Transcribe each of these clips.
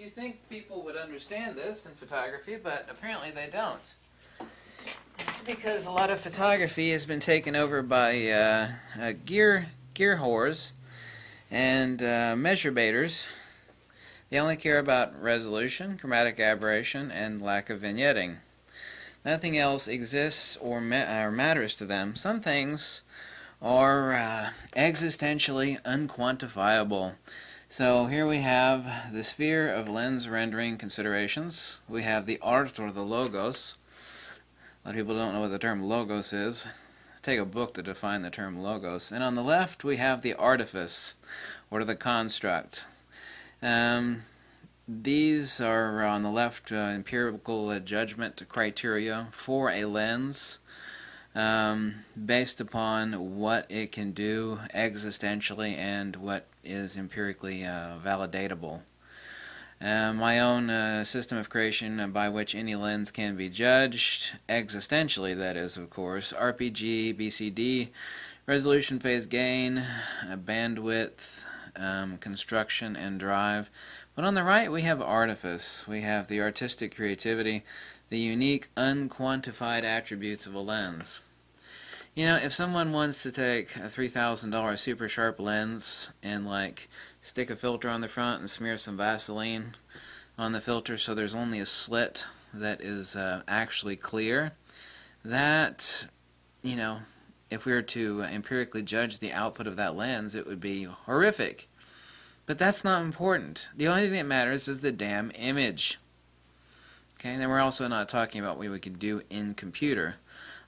You think people would understand this in photography, but apparently they don't. It's because a lot of photography has been taken over by gear whores and measure baiters. They only care about resolution, chromatic aberration, and lack of vignetting. Nothing else exists or matters to them. Some things are existentially unquantifiable. So here we have the sphere of lens rendering considerations. We have the art or the logos. A lot of people don't know what the term logos is. Take a book to define the term logos. And on the left we have the artifice or the construct. These are on the left empirical judgment criteria for a lens based upon what it can do existentially and what is empirically validatable. My own system of creation by which any lens can be judged, existentially that is, of course, RPG, BCD, resolution, phase gain, bandwidth, construction, and drive. But on the right we have artifice, we have the artistic creativity, the unique unquantified attributes of a lens. You know, if someone wants to take a $3,000 super sharp lens and stick a filter on the front and smear some Vaseline on the filter so there's only a slit that is actually clear, that, you know, if we were to empirically judge the output of that lens, it would be horrific. But that's not important. The only thing that matters is the damn image. Okay, and then we're also not talking about what we could do in computer.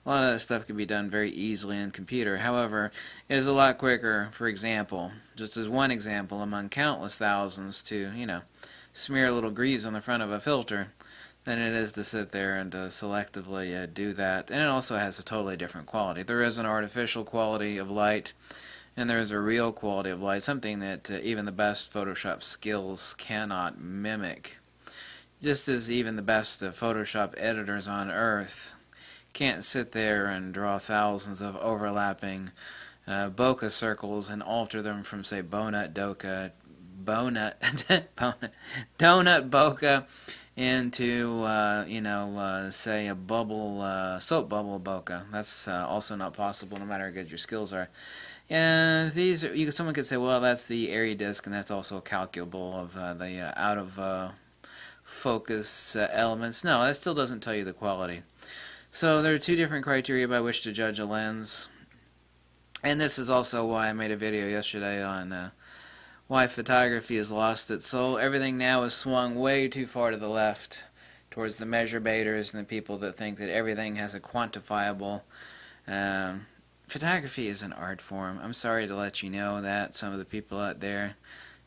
A lot of that stuff could be done very easily in computer. However, it is a lot quicker, for example, just as one example among countless thousands, to, you know, smear a little grease on the front of a filter than it is to sit there and selectively do that. And it also has a totally different quality. There is an artificial quality of light, and there is a real quality of light, something that even the best Photoshop skills cannot mimic. Just as even the best Photoshop editors on earth can't sit there and draw thousands of overlapping bokeh circles and alter them from, say, donut bokeh into, say, a bubble, soap bubble bokeh. That's also not possible, no matter how good your skills are. And these are, someone could say, well, that's the area disk, and that's also calculable of the out of focus elements. No, that still doesn't tell you the quality. So there are two different criteria by which to judge a lens, and this is also why I made a video yesterday on why photography has lost its soul. Everything now is swung way too far to the left, towards the measure baiters and the people that think that everything has a quantifiable. Photography is an art form. I'm sorry to let you know that. Some of the people out there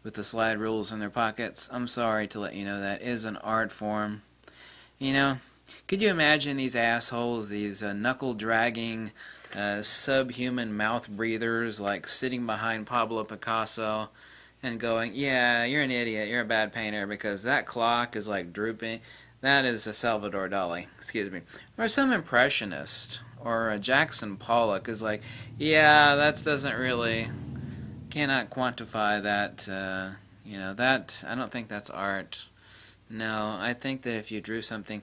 with the slide rules in their pockets, I'm sorry to let you know that is an art form. You know, could you imagine these assholes, these knuckle-dragging, subhuman mouth breathers, sitting behind Pablo Picasso and going, yeah, you're an idiot, you're a bad painter because that clock is drooping. That is a Salvador Dali, excuse me. Or some impressionist, or a Jackson Pollock is yeah, that doesn't really, cannot quantify that, that, I don't think that's art. No, I think that if you drew something,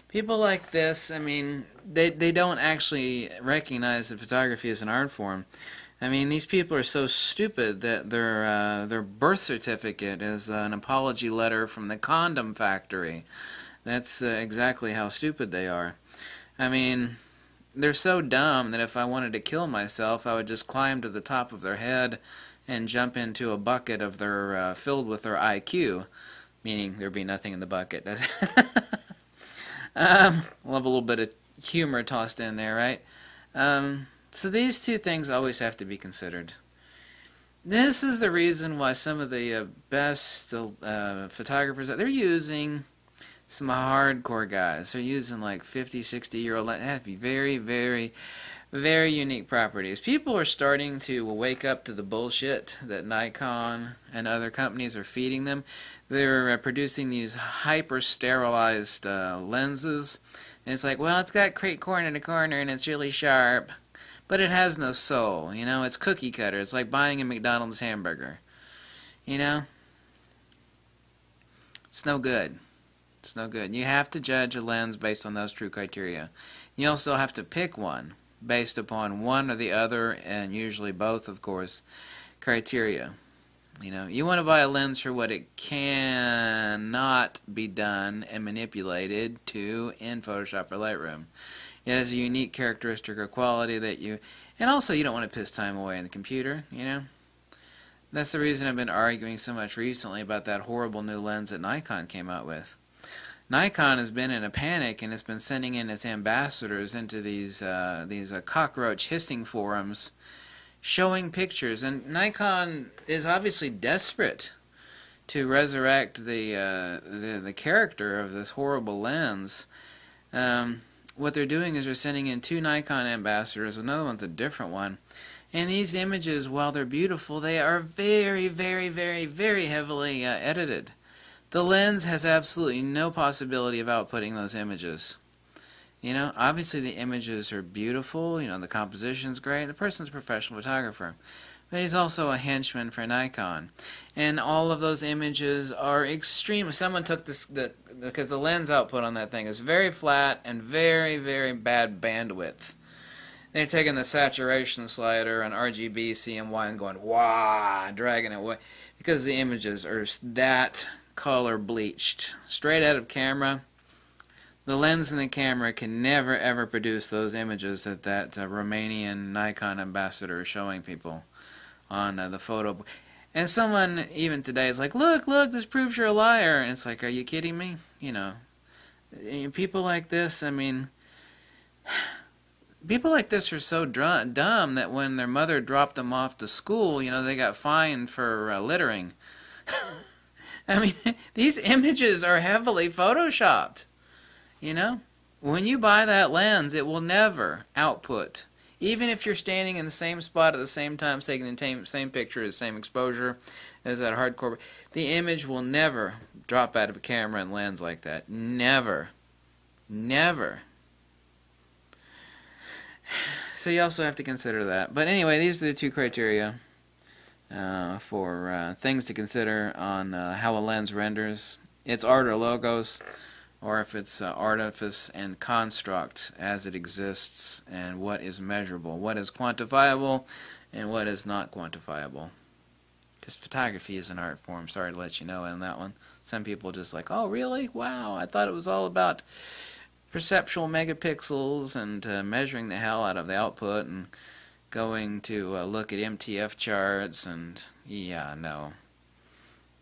people like this, I mean, they don't actually recognize that photography is an art form. I mean, these people are so stupid that their birth certificate is an apology letter from the condom factory. That's exactly how stupid they are. I mean, they're so dumb that if I wanted to kill myself, I would just climb to the top of their head and jump into a bucket of their filled with their IQ, meaning there'd be nothing in the bucket. We'll have a little bit of humor tossed in there, right? So these two things always have to be considered. This is the reason why some of the best photographers, they're using some hardcore guys. They're using 50, 60-year-old, have very, very, very unique properties. People are starting to wake up to the bullshit that Nikon and other companies are feeding them. They're producing these hyper-sterilized lenses, and it's well, it's got crate corner to corner and it's really sharp, but it has no soul. It's cookie cutter. It's like buying a McDonald's hamburger. It's no good. It's no good. You have to judge a lens based on those true criteria. You also have to pick one based upon one or the other, and usually both, of course, criteria. You know, you want to buy a lens for what it cannot be done and manipulated to in Photoshop or Lightroom. It has a unique characteristic or quality that you, and also you don't want to piss time away in the computer, you know. That's the reason I've been arguing so much recently about that horrible new lens that Nikon came out with. Nikon has been in a panic, and it's been sending in its ambassadors into these cockroach hissing forums, showing pictures. And Nikon is obviously desperate to resurrect the character of this horrible lens. What they're doing is they're sending in 2 Nikon ambassadors. Another one's a different one. And these images, while they're beautiful, they are very, very, very, very heavily edited. The lens has absolutely no possibility of outputting those images. You know, obviously the images are beautiful, you know, the composition's great, the person's a professional photographer. But he's also a henchman for Nikon. And all of those images are extreme. Someone took this, because the lens output on that thing is very flat and very, very bad bandwidth. They're taking the saturation slider on RGB, CMY, and going, wah, dragging it away. Because the images are that color bleached. Straight out of camera, the lens in the camera can never ever produce those images that Romanian Nikon ambassador is showing people on the photo. And someone even today is like, look, this proves you're a liar. And it's like, are you kidding me? You know, people like this, I mean, people like this are so dumb that when their mother dropped them off to school, you know, they got fined for littering. I mean, these images are heavily photoshopped. You know, when you buy that lens, it will never output. Even if you're standing in the same spot at the same time, taking the same picture, the same exposure as that hardcore, the image will never drop out of a camera and lens like that. Never. Never. So you also have to consider that. But anyway, these are the 2 criteria for things to consider on how a lens renders. It's art or logos, or if it's artifice and construct as it exists, and what is measurable, what is quantifiable, and what is not quantifiable. Because photography is an art form, sorry to let you know on that one. Some people just like, oh really? Wow, I thought it was all about perceptual megapixels and measuring the hell out of the output and going to look at MTF charts, and yeah, no.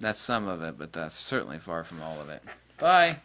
That's some of it, but that's certainly far from all of it. Bye!